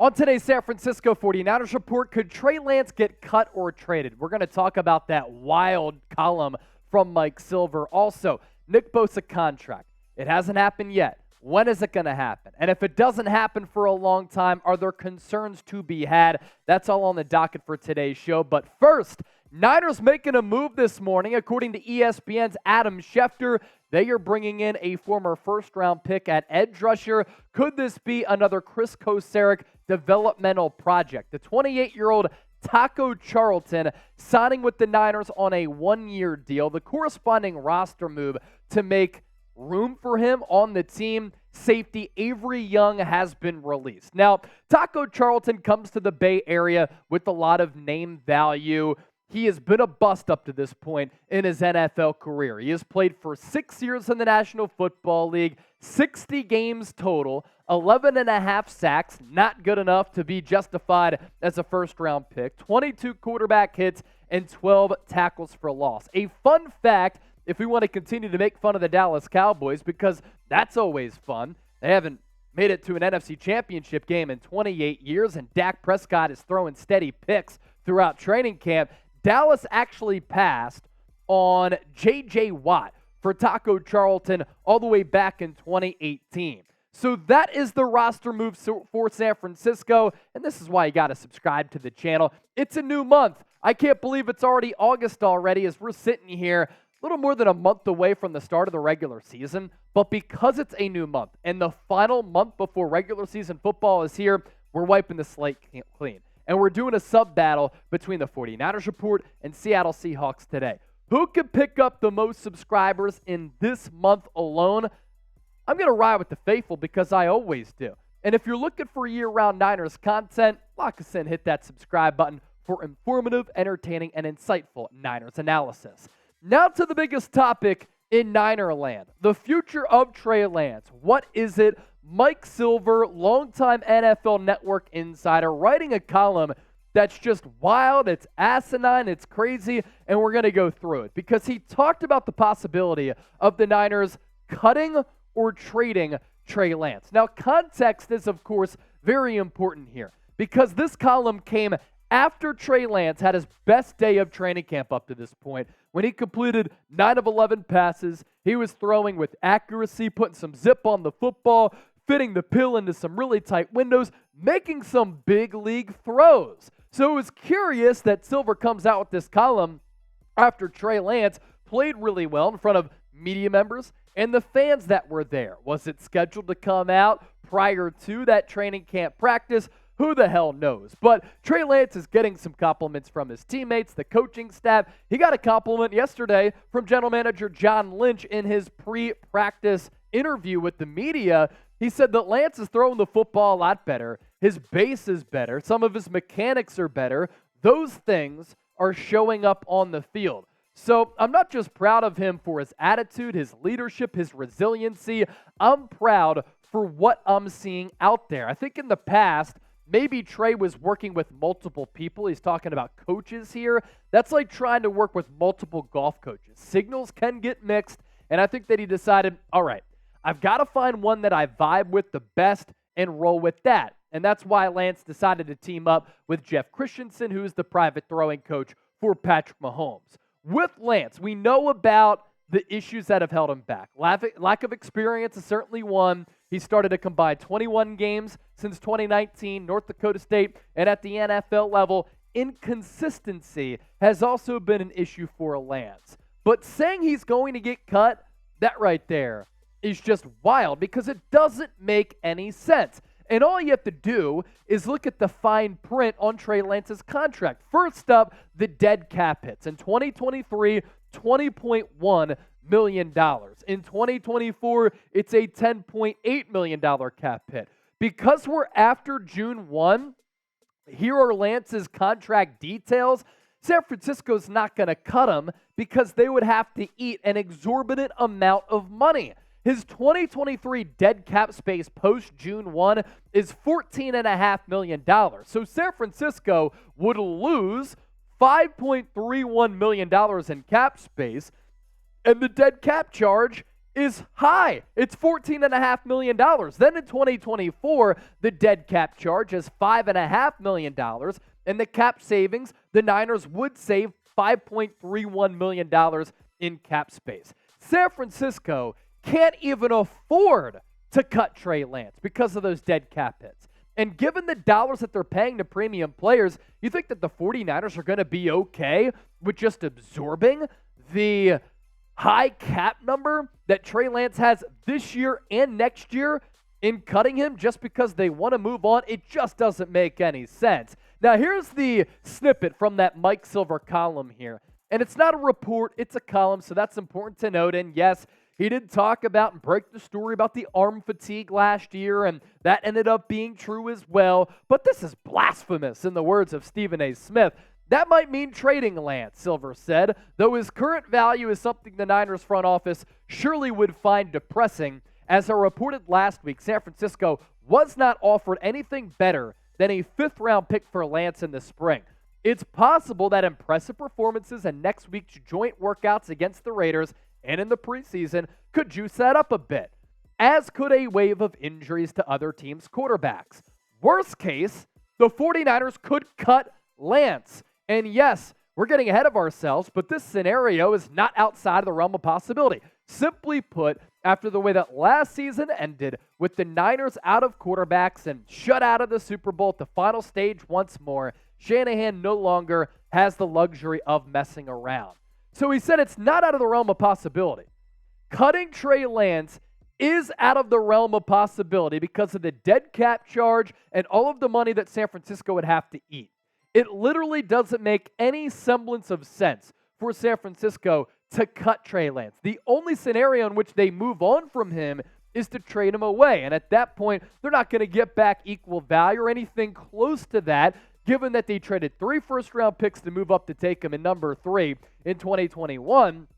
On today's San Francisco 49ers report, could Trey Lance get cut or traded? We're going to talk about that wild column from Mike Silver. Also, Nick Bosa contract. It hasn't happened yet. When is it going to happen? And if it doesn't happen for a long time, are there concerns to be had? That's all on the docket for today's show. But first, Niners making a move this morning. According to ESPN's Adam Schefter, they are bringing in a former first-round pick at edge rusher. Could this be another Chris Kocurek developmental project? The 28-year-old Taco Charlton signing with the Niners on a one-year deal. The corresponding roster move to make room for him on the team. Safety Avery Young has been released. Now, Taco Charlton comes to the Bay Area with a lot of name value. He has been a bust up to this point in his NFL career. He has played for 6 years in the National Football League, 60 games total, 11 and a half sacks, not good enough to be justified as a first-round pick, 22 quarterback hits, and 12 tackles for loss. A fun fact, if we want to continue to make fun of the Dallas Cowboys, because that's always fun. They haven't made it to an NFC Championship game in 28 years, and Dak Prescott is throwing steady picks throughout training camp. Dallas actually passed on J.J. Watt for Taco Charlton all the way back in 2018. So that is the roster move for San Francisco, and this is why you got to subscribe to the channel. It's a new month. I can't believe it's already August already as we're sitting here a little more than a month away from the start of the regular season. But because it's a new month and the final month before regular season football is here, we're wiping the slate clean. And we're doing a sub-battle between the 49ers report and Seattle Seahawks today. Who could pick up the most subscribers in this month alone? I'm going to ride with the faithful because I always do. And if you're looking for year-round Niners content, lock us in, hit that subscribe button for informative, entertaining, and insightful Niners analysis. Now to the biggest topic in Niner land, the future of Trey Lance. What is it? Mike Silver, longtime NFL Network insider, writing a column that's just wild, it's asinine, it's crazy, and we're going to go through it because he talked about the possibility of the Niners cutting or trading Trey Lance. Now, context is, of course, very important here because this column came after Trey Lance had his best day of training camp up to this point when he completed 9 of 11 passes. He was throwing with accuracy, putting some zip on the football, fitting the pill into some really tight windows, making some big league throws. So it was curious that Silver comes out with this column after Trey Lance played really well in front of media members and the fans that were there. Was it scheduled to come out prior to that training camp practice? Who the hell knows? But Trey Lance is getting some compliments from his teammates, the coaching staff. He got a compliment yesterday from general manager John Lynch in his pre-practice interview with the media. He said that Lance is throwing the football a lot better. His base is better. Some of his mechanics are better. Those things are showing up on the field. So I'm not just proud of him for his attitude, his leadership, his resiliency. I'm proud for what I'm seeing out there. I think in the past, maybe Trey was working with multiple people. He's talking about coaches here. That's like trying to work with multiple golf coaches. Signals can get mixed, and I think that he decided, all right, I've got to find one that I vibe with the best and roll with that. And that's why Lance decided to team up with Jeff Christensen, who's the private throwing coach for Patrick Mahomes. With Lance, we know about the issues that have held him back. Lack of experience is certainly one. He started a combined 21 games since 2019, North Dakota State, and at the NFL level, inconsistency has also been an issue for Lance. But saying he's going to get cut, that right there is just wild because it doesn't make any sense. And all you have to do is look at the fine print on Trey Lance's contract. First up, the dead cap hits. In 2023, $20.1 million. In 2024, it's a $10.8 million cap hit. Because we're after June 1, here are Lance's contract details. San Francisco's not going to cut him because they would have to eat an exorbitant amount of money. His 2023 dead cap space post-June 1 is $14.5 million. So San Francisco would lose $5.31 million in cap space, and the dead cap charge is high. It's $14.5 million. Then in 2024, the dead cap charge is $5.5 million. And the cap savings, the Niners would save $5.31 million in cap space. San Francisco can't even afford to cut Trey Lance because of those dead cap hits. And given the dollars that they're paying to premium players, you think that the 49ers are going to be okay with just absorbing the high cap number that Trey Lance has this year and next year in cutting him just because they want to move on? It just doesn't make any sense. Now, here's the snippet from that Mike Silver column here. And it's not a report, it's a column, so that's important to note. And yes, he did talk about and break the story about the arm fatigue last year, and that ended up being true as well. But this is blasphemous, in the words of Stephen A. Smith. That might mean trading Lance, Silver said, though his current value is something the Niners front office surely would find depressing. As I reported last week, San Francisco was not offered anything better than a fifth-round pick for Lance in the spring. It's possible that impressive performances and next week's joint workouts against the Raiders and in the preseason could juice that up a bit, as could a wave of injuries to other teams' quarterbacks. Worst case, the 49ers could cut Lance. And yes, we're getting ahead of ourselves, but this scenario is not outside of the realm of possibility. Simply put, after the way that last season ended, with the Niners out of quarterbacks and shut out of the Super Bowl at the final stage once more, Shanahan no longer has the luxury of messing around. So he said it's not out of the realm of possibility. Cutting Trey Lance is out of the realm of possibility because of the dead cap charge and all of the money that San Francisco would have to eat. It literally doesn't make any semblance of sense for San Francisco to cut Trey Lance. The only scenario in which they move on from him is to trade him away. And at that point, they're not going to get back equal value or anything close to that, given that they traded 3 first-round picks to move up to take him in number 3 in 2021.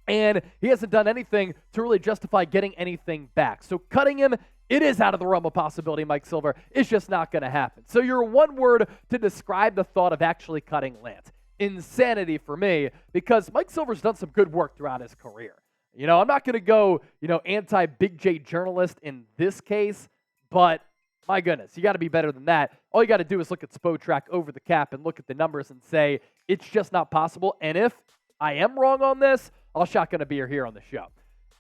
And he hasn't done anything to really justify getting anything back. So cutting him, it is out of the realm of possibility, Mike Silver. It's just not going to happen. So your one word to describe the thought of actually cutting Lance: insanity for me, because Mike Silver's done some good work throughout his career. I'm not going to go, anti-Big J journalist in this case, but my goodness, you got to be better than that. All you got to do is look at Spotrac over the cap and look at the numbers and say, it's just not possible. And if I am wrong on this, I'll shotgun a beer here on the show.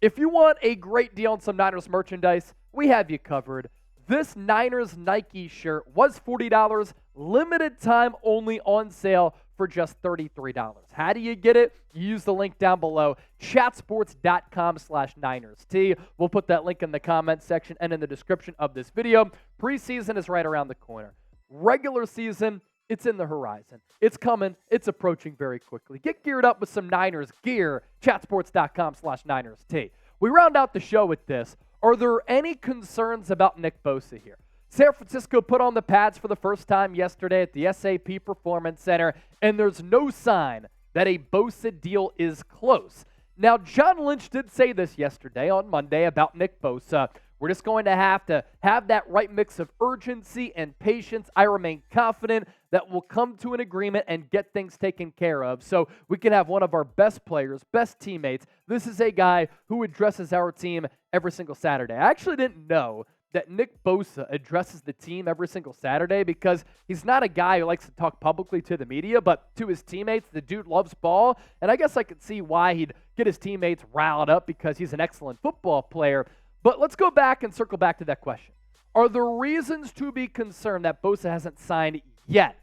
If you want a great deal on some Niners merchandise, we have you covered. This Niners Nike shirt was $40, limited time only on sale for just $33. How do you get it? You use the link down below, chatsports.com/NinersT. We'll put that link in the comments section and in the description of this video. Preseason is right around the corner. Regular season, it's in the horizon. It's coming. It's approaching very quickly. Get geared up with some Niners gear, chatsports.com/NinersT. We round out the show with this. Are there any concerns about Nick Bosa here? San Francisco put on the pads for the first time yesterday at the SAP Performance Center, and there's no sign that a Bosa deal is close. Now, John Lynch did say this yesterday on Monday about Nick Bosa. We're just going to have that right mix of urgency and patience. I remain confident that we'll come to an agreement and get things taken care of so we can have one of our best players, best teammates. This is a guy who addresses our team every single Saturday. I actually didn't know that Nick Bosa addresses the team every single Saturday because he's not a guy who likes to talk publicly to the media, but to his teammates. The dude loves ball, and I guess I could see why he'd get his teammates riled up because he's an excellent football player. But let's go back and circle back to that question. Are there reasons to be concerned that Bosa hasn't signed yet?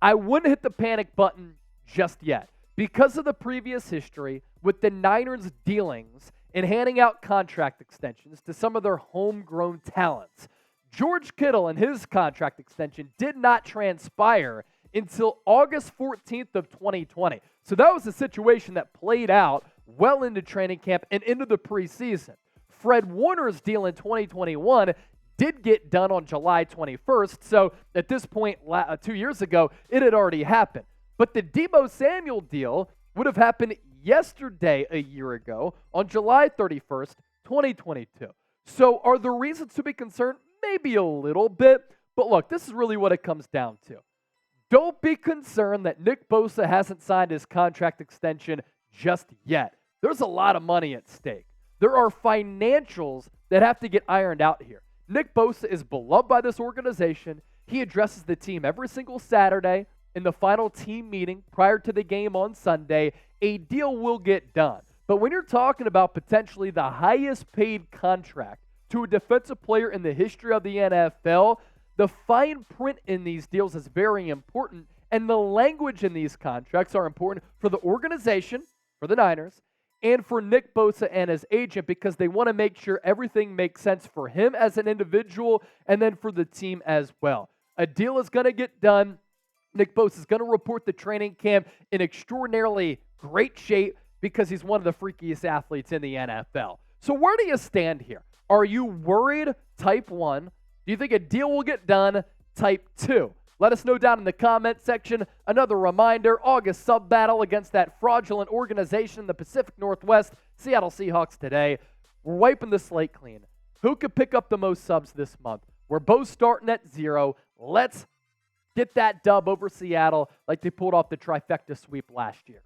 I wouldn't hit the panic button just yet because of the previous history with the Niners' dealings in handing out contract extensions to some of their homegrown talents. George Kittle and his contract extension did not transpire until August 14th of 2020. So that was a situation that played out well into training camp and into the preseason. Fred Warner's deal in 2021 did get done on July 21st, so at this point 2 years ago, it had already happened. But the Deebo Samuel deal would have happened yesterday a year ago on July 31st, 2022. So are there reasons to be concerned? Maybe a little bit, but look, this is really what it comes down to. Don't be concerned that Nick Bosa hasn't signed his contract extension just yet. There's a lot of money at stake. There are financials that have to get ironed out here. Nick Bosa is beloved by this organization. He addresses the team every single Saturday in the final team meeting prior to the game on Sunday. A deal will get done. But when you're talking about potentially the highest paid contract to a defensive player in the history of the NFL, the fine print in these deals is very important, and the language in these contracts are important for the organization, for the Niners, and for Nick Bosa and his agent, because they want to make sure everything makes sense for him as an individual and then for the team as well. A deal is going to get done. Nick Bosa is going to report the training camp in extraordinarily great shape because he's one of the freakiest athletes in the NFL. So where do you stand here? Are you worried? Type 1. Do you think a deal will get done? Type 2. Let us know down in the comment section. Another reminder, August sub battle against that fraudulent organization in the Pacific Northwest, Seattle Seahawks today. We're wiping the slate clean. Who could pick up the most subs this month? We're both starting at 0. Let's get that dub over Seattle like they pulled off the trifecta sweep last year.